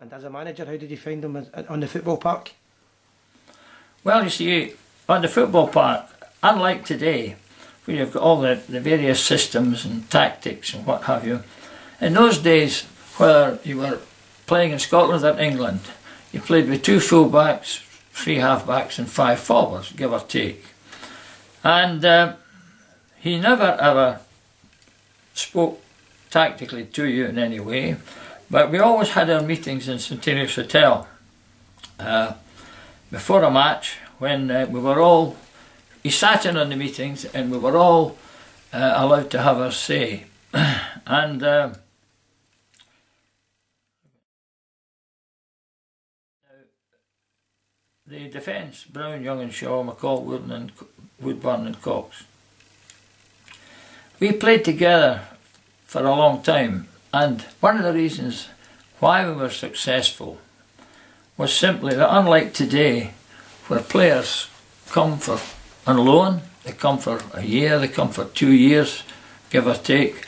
And as a manager, how did you find him on the football park? Well, you see, on the football park, unlike today, where you've got all the various systems and tactics and what have you, in those days, whether you were playing in Scotland or England, you played with 2 full-backs, 3 half-backs and 5 forwards, give or take. And he never ever spoke tactically to you in any way, but we always had our meetings in St Enoch's Hotel before a match, when we were all, he sat in on the meetings and we were all allowed to have our say. And the defence, Brown, Young and Shaw, McCall, Woodburn and Cox. We played together for a long time, and one of the reasons why we were successful was simply that, unlike today, where players come for on loan, they come for a year, they come for 2 years, give or take.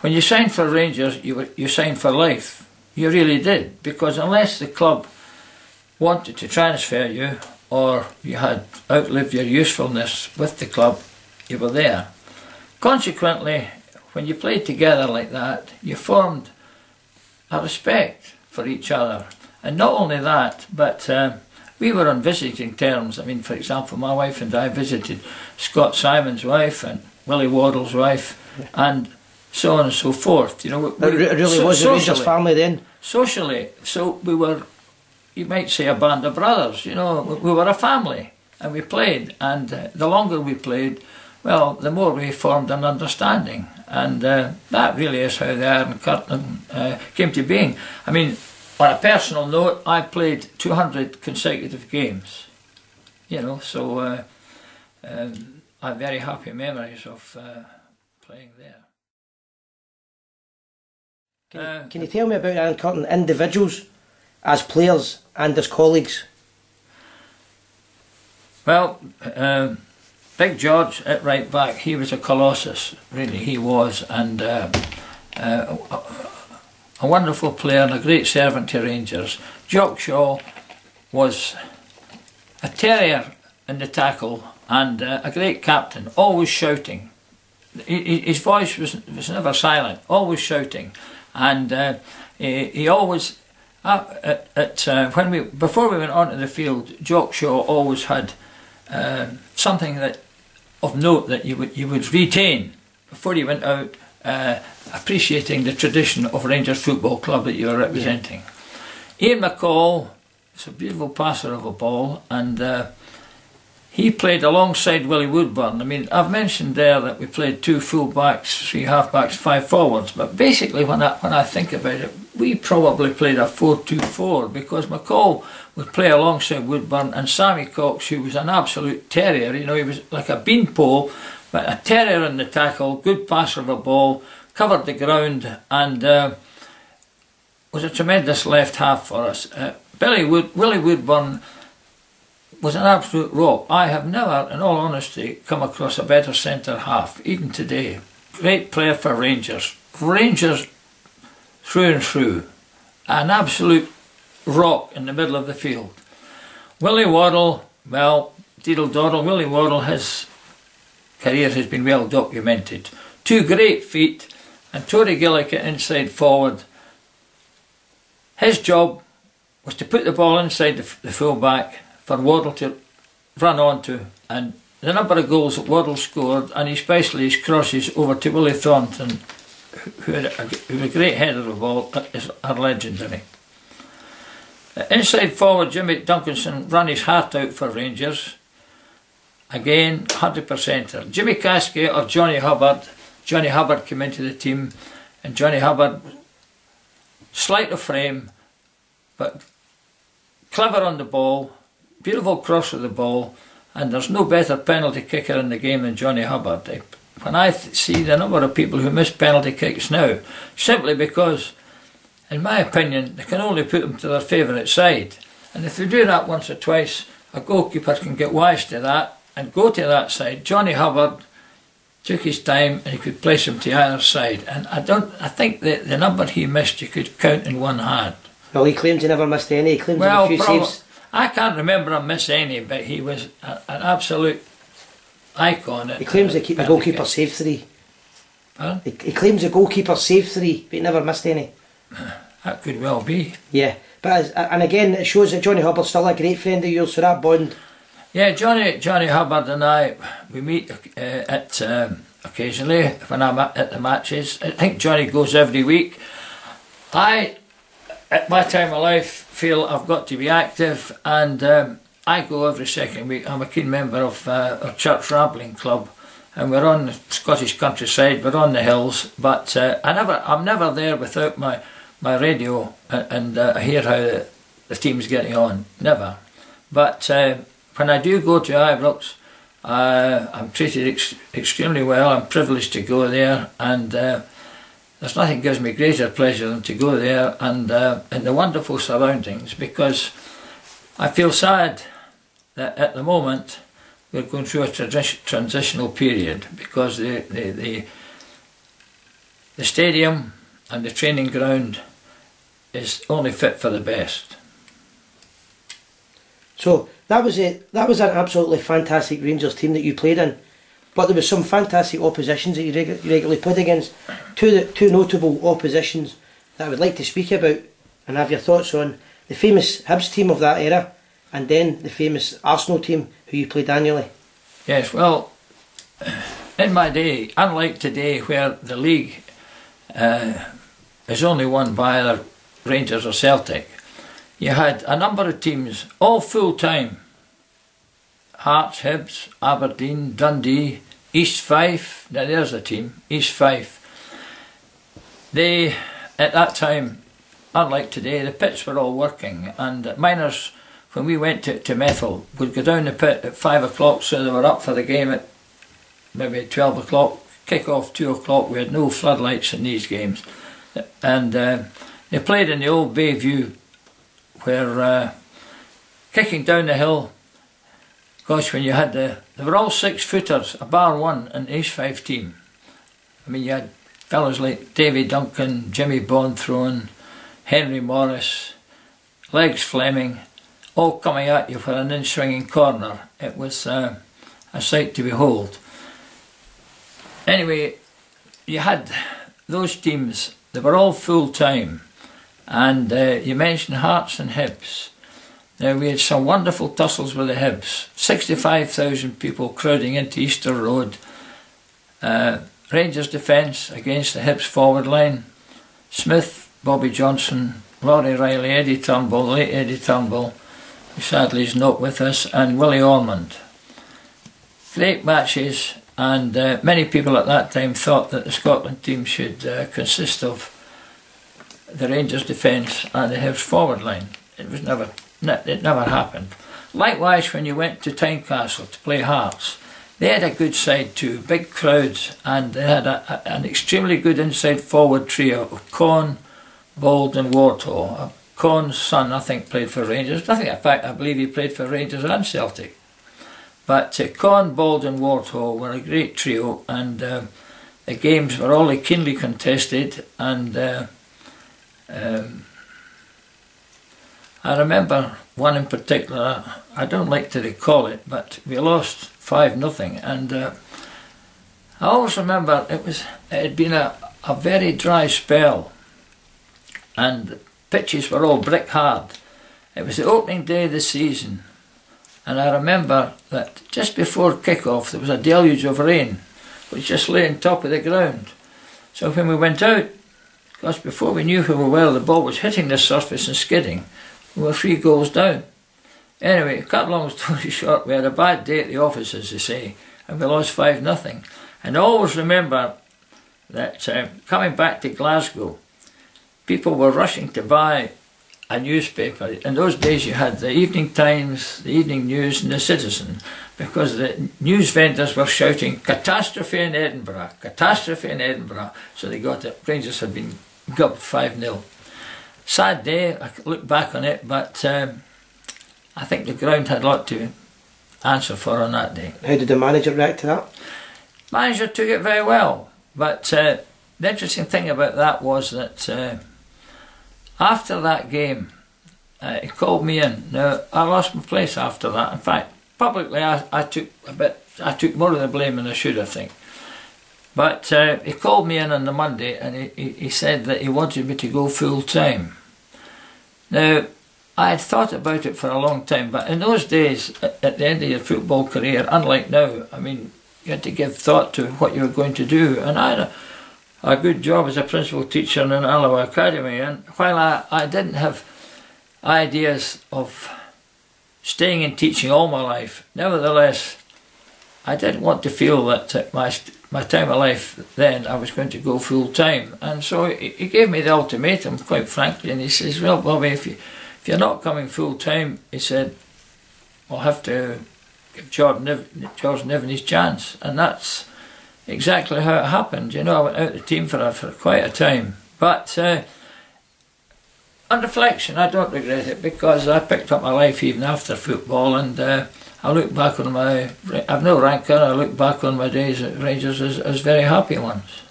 When you signed for Rangers, you signed for life. You really did, because unless the club wanted to transfer you, or you had outlived your usefulness with the club, you were there. Consequently, when you played together like that, you formed a respect for each other. And not only that, but we were on visiting terms. I mean, for example, my wife and I visited Scott Simon's wife and Willie Waddle's wife, and so on and so forth. You know, it really was the Rangers family then? Socially. So we were, you might say, a band of brothers. You know, we were a family, and we played. And the longer we played, well, the more we formed an understanding. And that really is how the Iron Curtain came to being. I mean, on a personal note, I played 200 consecutive games. You know, so I have very happy memories of playing there. Can you tell me about Iron Curtain individuals, as players and as colleagues? Well, Big George at right back, he was a colossus, really he was, and a wonderful player and a great servant to Rangers. Jock Shaw was a terrier in the tackle and a great captain, always shouting. His voice was never silent, always shouting, and he always, before we went onto the field, Jock Shaw always had something that of note that you would retain before you went out, appreciating the tradition of Rangers Football Club that you are representing. Yeah. Ian McCall is a beautiful passer of a ball, and he played alongside Willie Woodburn. I mean, I've mentioned there that we played 2 full-backs, 3 half-backs, 5 forwards, but basically when I think about it, we probably played a 4-2-4, because McCall would play alongside Woodburn, and Sammy Cox, who was an absolute terrier, you know, he was like a beanpole, but a terrier in the tackle, good passer of a ball, covered the ground, and was a tremendous left half for us. Willie Woodburn was an absolute rock. I have never, in all honesty, come across a better centre half, even today. Great player for Rangers. Rangers through and through. An absolute rock in the middle of the field. Willie Waddle, well, Diddle Doddle, Willie Waddle, his career has been well documented. 2 great feet, and Tory Gillick inside forward. His job was to put the ball inside the full-back for Waddle to run onto, and the number of goals that Waddle scored, and especially his crosses over to Willie Thornton, who had a great header of the ball, are legendary. Inside forward, Jimmy Duncanson ran his heart out for Rangers. Again, 100%er. Jimmy Cascade or Johnny Hubbard. Johnny Hubbard came into the team, and Johnny Hubbard, slight of frame, but clever on the ball, beautiful cross of the ball, and there's no better penalty kicker in the game than Johnny Hubbard. When I see the number of people who miss penalty kicks now, simply because, in my opinion, they can only put them to their favourite side. And if they do that once or twice, a goalkeeper can get wise to that and go to that side. Johnny Hubbard took his time and he could place him to either side. And I think that the number he missed you could count in one hand. Well, he claims he never missed any. He claims he had a few saves. I can't remember him miss any, but he was an absolute icon. He claims the goalkeeper saved 3. Huh? He claims the goalkeeper saved 3, but he never missed any. That could well be. Yeah, but and again, it shows that Johnny Hubbard's still a great friend of yours, so that bond. Yeah, Johnny Hubbard and I, we meet at occasionally when I'm at the matches. I think Johnny goes every week. I, at my time of life, feel I've got to be active, and I go every second week. I'm a keen member of a church rambling club, and we're on the Scottish countryside. We're on the hills, but I'm never there without my radio and I hear how the team's getting on. Never, but when I do go to Ibrox, I'm treated extremely well. I'm privileged to go there, and there's nothing gives me greater pleasure than to go there and in the wonderful surroundings, because I feel sad that at the moment we're going through a transitional period, because the stadium and the training ground is only fit for the best. So that was an absolutely fantastic Rangers team that you played in, but there was some fantastic oppositions that you regularly played against. Two notable oppositions that I would like to speak about and have your thoughts on: the famous Hibs team of that era, and then the famous Arsenal team who you played annually. Yes, well, in my day, unlike today where the league is only won by either Rangers or Celtic, you had a number of teams, all full-time. Hearts, Hibs, Aberdeen, Dundee, East Fife. Now there's a team, East Fife. They, at that time, unlike today, the pits were all working, and miners, when we went to Methil, would go down the pit at 5 o'clock, so they were up for the game at maybe 12 o'clock, kick off 2 o'clock. We had no floodlights in these games, and they played in the old Bayview, where kicking down the hill, gosh, when you had they were all 6-footers, a bar one in the East Fife team. I mean, you had fellows like Davy Duncan, Jimmy Bonthrown, Henry Morris, Legs Fleming, all coming at you for an in-swinging corner. It was a sight to behold. Anyway, you had those teams, they were all full-time. And you mentioned Hearts and Hibs. Now, we had some wonderful tussles with the Hibs. 65,000 people crowding into Easter Road. Rangers defence against the Hibs forward line. Smith, Bobby Johnson, Laurie Riley, Eddie Turnbull, late Eddie Turnbull, who sadly is not with us, and Willie Ormond. Great matches, and many people at that time thought that the Scotland team should consist of the Rangers defence and the Hibs forward line. It never happened. Likewise, when you went to Tynecastle to play Hearts, they had a good side too, big crowds, and they had an extremely good inside forward trio of Conn, Bold and Wartall. Conn's son, I think, played for Rangers. In fact, I believe he played for Rangers and Celtic. But Conn, Bold and Wartall were a great trio, and the games were all keenly contested, and I remember one in particular. I don't like to recall it, but we lost 5-0, and I always remember it had been a very dry spell, and the pitches were all brick hard. It was the opening day of the season, and I remember that just before kick-off there was a deluge of rain which just lay on top of the ground. So when we went out, because before we knew who we were, the ball was hitting the surface and skidding. We were 3 goals down. Anyway, cut long story short, we had a bad day at the office, as they say, and we lost 5-0. And I always remember that coming back to Glasgow, people were rushing to buy a newspaper. In those days you had the Evening Times, the Evening News and the Citizen, because the news vendors were shouting, "Catastrophe in Edinburgh, catastrophe in Edinburgh." So they got it. Rangers had been gubbed 5-0. Sad day, I look back on it, but I think the ground had a lot to answer for on that day. How did the manager react to that? Manager took it very well, but the interesting thing about that was that after that game, he called me in. Now, I lost my place after that. In fact, publicly I took more of the blame than I should, I think. But he called me in on the Monday, and he said that he wanted me to go full time. Now, I had thought about it for a long time, but in those days, at the end of your football career, unlike now, I mean, you had to give thought to what you were going to do. And I had a good job as a principal teacher in Alloa Academy, and while I didn't have ideas of staying in teaching all my life, nevertheless, I didn't want to feel that at my time of life then I was going to go full time. And so he gave me the ultimatum, quite frankly, and he says, well, Bobby, if you're not coming full time, he said, I'll have to give George Niven his chance. And that's exactly how it happened. You know, I went out the team for quite a time. But on reflection, I don't regret it, because I picked up my life even after football, and I look back on I've no rancour, I look back on my days at Rangers as very happy ones.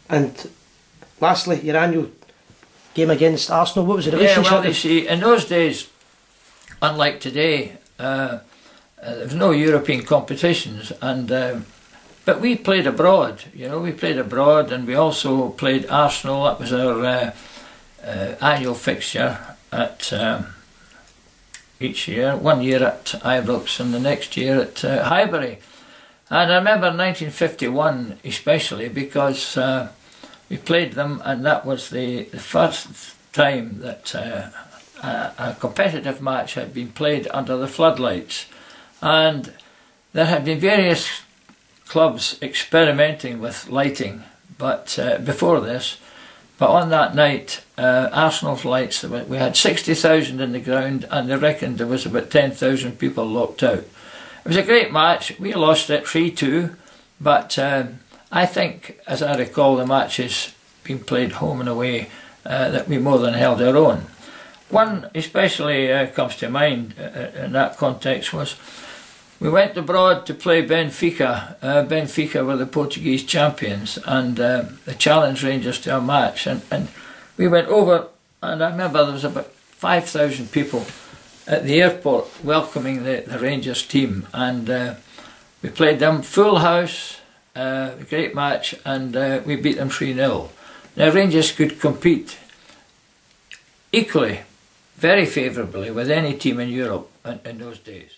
And lastly, your annual game against Arsenal, what was the relationship? Yeah, well, you see, in those days, unlike today, there was no European competitions, and but we played abroad. You know, we played abroad, and we also played Arsenal. That was our annual fixture at each year. 1 year at Ibrox, and the next year at Highbury. And I remember 1951 especially, because we played them, and that was the first time that a competitive match had been played under the floodlights. And there had been various clubs experimenting with lighting, but before this. But on that night, Arsenal's lights, we had 60,000 in the ground, and they reckoned there was about 10,000 people locked out. It was a great match. We lost it 3-2, but I think, as I recall the matches being played home and away, that we more than held our own. One especially comes to mind in that context was we went abroad to play Benfica. Benfica were the Portuguese champions, and they challenged Rangers to a match. And we went over, and I remember there was about 5,000 people at the airport welcoming the Rangers team. And we played them full house, a great match, and we beat them 3-0. Now, Rangers could compete equally, very favourably, with any team in Europe in those days.